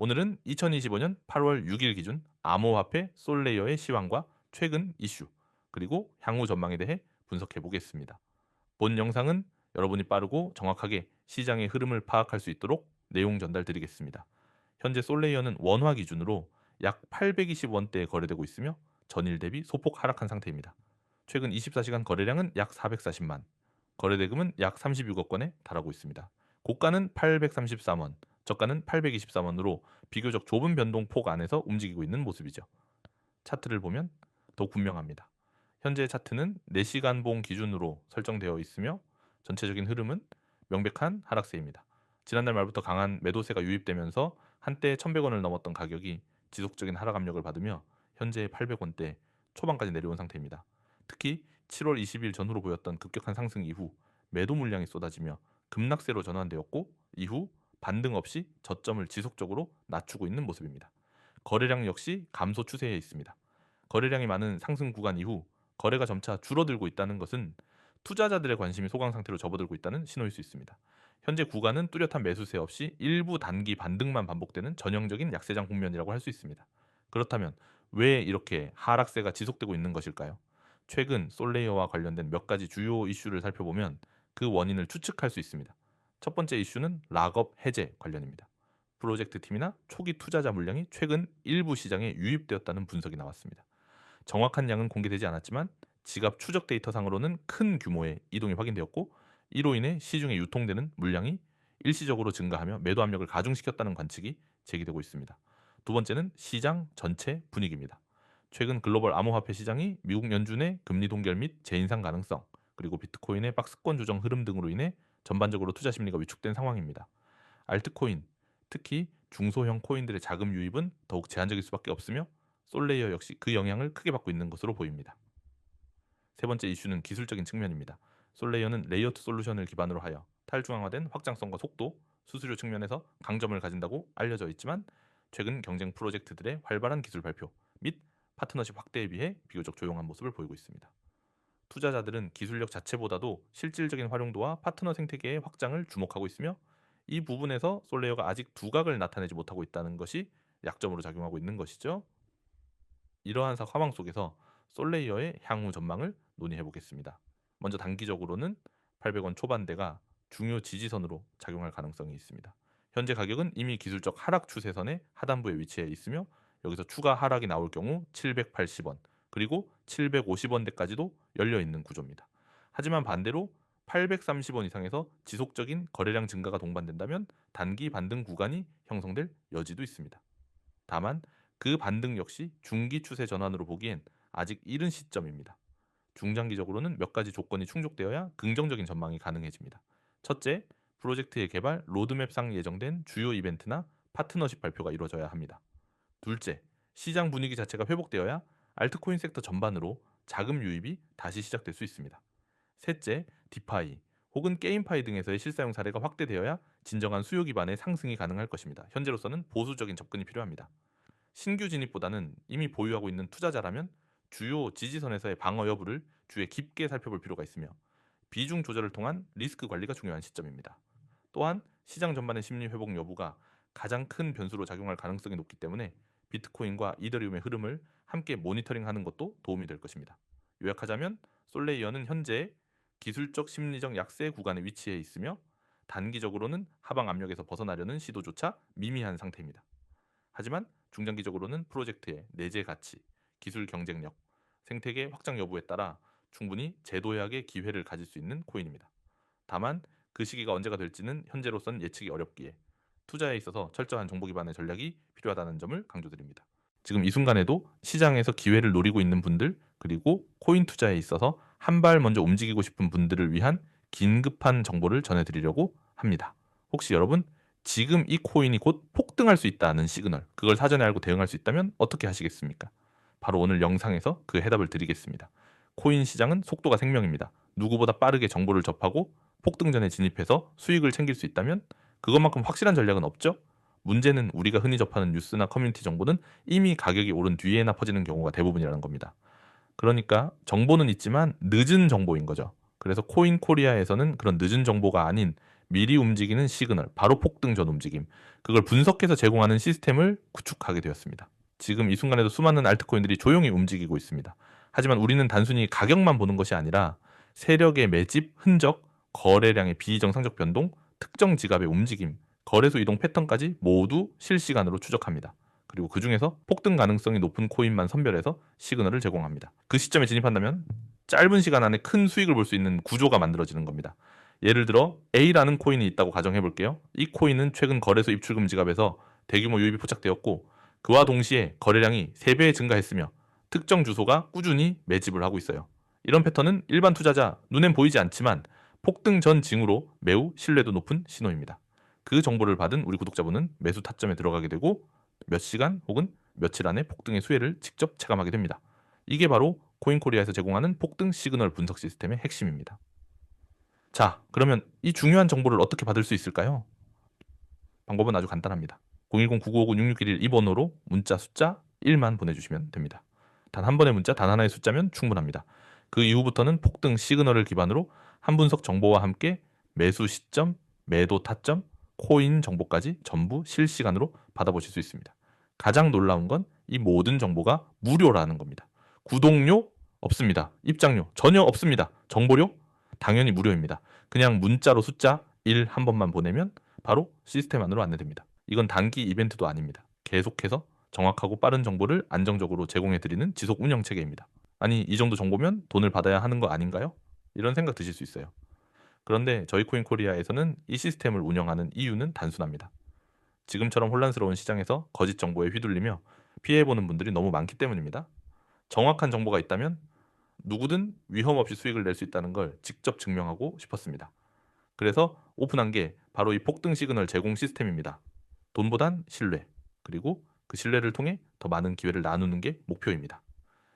오늘은 2025년 8월 6일 기준 암호화폐 솔레이어의 시황과 최근 이슈, 그리고 향후 전망에 대해 분석해 보겠습니다. 본 영상은 여러분이 빠르고 정확하게 시장의 흐름을 파악할 수 있도록 내용 전달 드리겠습니다. 현재 솔레이어는 원화 기준으로 약 820원대에 거래되고 있으며 전일 대비 소폭 하락한 상태입니다. 최근 24시간 거래량은 약 440만, 거래 대금은 약 36억 건에 달하고 있습니다. 고가는 833원, 저가는 823원으로 비교적 좁은 변동폭 안에서 움직이고 있는 모습이죠. 차트를 보면 더욱 분명합니다. 현재 차트는 4시간 봉 기준으로 설정되어 있으며 전체적인 흐름은 명백한 하락세입니다. 지난달 말부터 강한 매도세가 유입되면서 한때 1,100원을 넘었던 가격이 지속적인 하락 압력을 받으며 현재 800원대 초반까지 내려온 상태입니다. 특히 7월 20일 전후로 보였던 급격한 상승 이후 매도 물량이 쏟아지며 급락세로 전환되었고, 이후 반등 없이 저점을 지속적으로 낮추고 있는 모습입니다. 거래량 역시 감소 추세에 있습니다. 거래량이 많은 상승 구간 이후 거래가 점차 줄어들고 있다는 것은 투자자들의 관심이 소강 상태로 접어들고 있다는 신호일 수 있습니다. 현재 구간은 뚜렷한 매수세 없이 일부 단기 반등만 반복되는 전형적인 약세장 국면이라고 할 수 있습니다. 그렇다면 왜 이렇게 하락세가 지속되고 있는 것일까요? 최근 솔레이어와 관련된 몇 가지 주요 이슈를 살펴보면 그 원인을 추측할 수 있습니다. 첫 번째 이슈는 락업 해제 관련입니다. 프로젝트 팀이나 초기 투자자 물량이 최근 일부 시장에 유입되었다는 분석이 나왔습니다. 정확한 양은 공개되지 않았지만 지갑 추적 데이터상으로는 큰 규모의 이동이 확인되었고, 이로 인해 시중에 유통되는 물량이 일시적으로 증가하며 매도 압력을 가중시켰다는 관측이 제기되고 있습니다. 두 번째는 시장 전체 분위기입니다. 최근 글로벌 암호화폐 시장이 미국 연준의 금리 동결 및 재인상 가능성, 그리고 비트코인의 박스권 조정 흐름 등으로 인해 전반적으로 투자 심리가 위축된 상황입니다. 알트코인, 특히 중소형 코인들의 자금 유입은 더욱 제한적일 수밖에 없으며 솔레이어 역시 그 영향을 크게 받고 있는 것으로 보입니다. 세 번째 이슈는 기술적인 측면입니다. 솔레이어는 레이어2 솔루션을 기반으로 하여 탈중앙화된 확장성과 속도, 수수료 측면에서 강점을 가진다고 알려져 있지만, 최근 경쟁 프로젝트들의 활발한 기술 발표 및 파트너십 확대에 비해 비교적 조용한 모습을 보이고 있습니다. 투자자들은 기술력 자체보다도 실질적인 활용도와 파트너 생태계의 확장을 주목하고 있으며, 이 부분에서 솔레이어가 아직 두각을 나타내지 못하고 있다는 것이 약점으로 작용하고 있는 것이죠. 이러한 상황 속에서 솔레이어의 향후 전망을 논의해 보겠습니다. 먼저 단기적으로는 800원 초반대가 중요 지지선으로 작용할 가능성이 있습니다. 현재 가격은 이미 기술적 하락 추세선의 하단부에 위치해 있으며, 여기서 추가 하락이 나올 경우 780원, 그리고 750원대까지도 열려 있는 구조입니다. 하지만 반대로 830원 이상에서 지속적인 거래량 증가가 동반된다면 단기 반등 구간이 형성될 여지도 있습니다. 다만 그 반등 역시 중기 추세 전환으로 보기엔 아직 이른 시점입니다. 중장기적으로는 몇 가지 조건이 충족되어야 긍정적인 전망이 가능해집니다. 첫째, 프로젝트의 개발 로드맵상 예정된 주요 이벤트나 파트너십 발표가 이루어져야 합니다. 둘째, 시장 분위기 자체가 회복되어야 알트코인 섹터 전반으로 자금 유입이 다시 시작될 수 있습니다. 셋째, 디파이 혹은 게임파이 등에서의 실사용 사례가 확대되어야 진정한 수요 기반의 상승이 가능할 것입니다. 현재로서는 보수적인 접근이 필요합니다. 신규 진입보다는 이미 보유하고 있는 투자자라면 주요 지지선에서의 방어 여부를 주에 깊게 살펴볼 필요가 있으며, 비중 조절을 통한 리스크 관리가 중요한 시점입니다. 또한 시장 전반의 심리 회복 여부가 가장 큰 변수로 작용할 가능성이 높기 때문에 비트코인과 이더리움의 흐름을 함께 모니터링하는 것도 도움이 될 것입니다. 요약하자면 솔레이어는 현재 기술적 심리적 약세 구간에 위치해 있으며, 단기적으로는 하방 압력에서 벗어나려는 시도조차 미미한 상태입니다. 하지만 중장기적으로는 프로젝트의 내재 가치, 기술 경쟁력, 생태계 확장 여부에 따라 충분히 재도약의 기회를 가질 수 있는 코인입니다. 다만 그 시기가 언제가 될지는 현재로선 예측이 어렵기에 투자에 있어서 철저한 정보 기반의 전략이 필요하다는 점을 강조드립니다. 지금 이 순간에도 시장에서 기회를 노리고 있는 분들, 그리고 코인 투자에 있어서 한 발 먼저 움직이고 싶은 분들을 위한 긴급한 정보를 전해드리려고 합니다. 혹시 여러분 지금 이 코인이 곧 폭등할 수 있다는 시그널, 그걸 사전에 알고 대응할 수 있다면 어떻게 하시겠습니까? 바로 오늘 영상에서 그 해답을 드리겠습니다. 코인 시장은 속도가 생명입니다. 누구보다 빠르게 정보를 접하고 폭등 전에 진입해서 수익을 챙길 수 있다면 그것만큼 확실한 전략은 없죠? 문제는 우리가 흔히 접하는 뉴스나 커뮤니티 정보는 이미 가격이 오른 뒤에나 퍼지는 경우가 대부분이라는 겁니다. 그러니까 정보는 있지만 늦은 정보인 거죠. 그래서 코인 코리아에서는 그런 늦은 정보가 아닌 미리 움직이는 시그널, 바로 폭등 전 움직임, 그걸 분석해서 제공하는 시스템을 구축하게 되었습니다. 지금 이 순간에도 수많은 알트코인들이 조용히 움직이고 있습니다. 하지만 우리는 단순히 가격만 보는 것이 아니라 세력의 매집, 흔적, 거래량의 비정상적 변동, 특정 지갑의 움직임, 거래소 이동 패턴까지 모두 실시간으로 추적합니다. 그리고 그 중에서 폭등 가능성이 높은 코인만 선별해서 시그널을 제공합니다. 그 시점에 진입한다면 짧은 시간 안에 큰 수익을 볼 수 있는 구조가 만들어지는 겁니다. 예를 들어 A라는 코인이 있다고 가정해 볼게요. 이 코인은 최근 거래소 입출금 지갑에서 대규모 유입이 포착되었고 그와 동시에 거래량이 3배 증가했으며 특정 주소가 꾸준히 매집을 하고 있어요. 이런 패턴은 일반 투자자 눈엔 보이지 않지만 폭등 전 징후로 매우 신뢰도 높은 신호입니다. 그 정보를 받은 우리 구독자분은 매수 타점에 들어가게 되고 몇 시간 혹은 며칠 안에 폭등의 수혜를 직접 체감하게 됩니다. 이게 바로 코인코리아에서 제공하는 폭등 시그널 분석 시스템의 핵심입니다. 자, 그러면 이 중요한 정보를 어떻게 받을 수 있을까요? 방법은 아주 간단합니다. 010-9959-6611 이 번호로 문자 숫자 1만 보내주시면 됩니다. 단 한 번의 문자, 단 하나의 숫자면 충분합니다. 그 이후부터는 폭등 시그널을 기반으로 한 분석 정보와 함께 매수 시점, 매도 타점, 코인 정보까지 전부 실시간으로 받아보실 수 있습니다. 가장 놀라운 건 이 모든 정보가 무료라는 겁니다. 구독료 없습니다. 입장료 전혀 없습니다. 정보료 당연히 무료입니다. 그냥 문자로 숫자 1 한 번만 보내면 바로 시스템 안으로 안내됩니다. 이건 단기 이벤트도 아닙니다. 계속해서 정확하고 빠른 정보를 안정적으로 제공해드리는 지속 운영 체계입니다. 아니, 이 정도 정보면 돈을 받아야 하는 거 아닌가요? 이런 생각 드실 수 있어요. 그런데 저희 코인코리아에서는 이 시스템을 운영하는 이유는 단순합니다. 지금처럼 혼란스러운 시장에서 거짓 정보에 휘둘리며 피해보는 분들이 너무 많기 때문입니다. 정확한 정보가 있다면 누구든 위험 없이 수익을 낼 수 있다는 걸 직접 증명하고 싶었습니다. 그래서 오픈한 게 바로 이 폭등 시그널 제공 시스템입니다. 돈보단 신뢰, 그리고 그 신뢰를 통해 더 많은 기회를 나누는 게 목표입니다.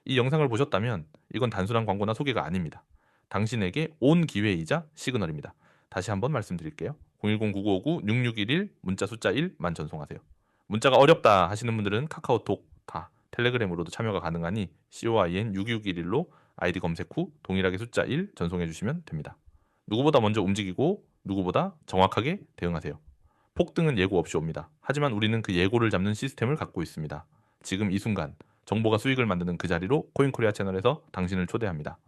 이 영상을 보셨다면 이건 단순한 광고나 소개가 아닙니다. 당신에게 온 기회이자 시그널입니다. 다시 한번 말씀드릴게요. 010-9959-6611 문자 숫자 1만 전송하세요. 문자가 어렵다 하시는 분들은 카카오톡, 텔레그램으로도 참여가 가능하니 COIN6611로 아이디 검색 후 동일하게 숫자 1 전송해 주시면 됩니다. 누구보다 먼저 움직이고 누구보다 정확하게 대응하세요. 폭등은 예고 없이 옵니다. 하지만 우리는 그 예고를 잡는 시스템을 갖고 있습니다. 지금 이 순간 정보가 수익을 만드는 그 자리로 코인코리아 채널에서 당신을 초대합니다.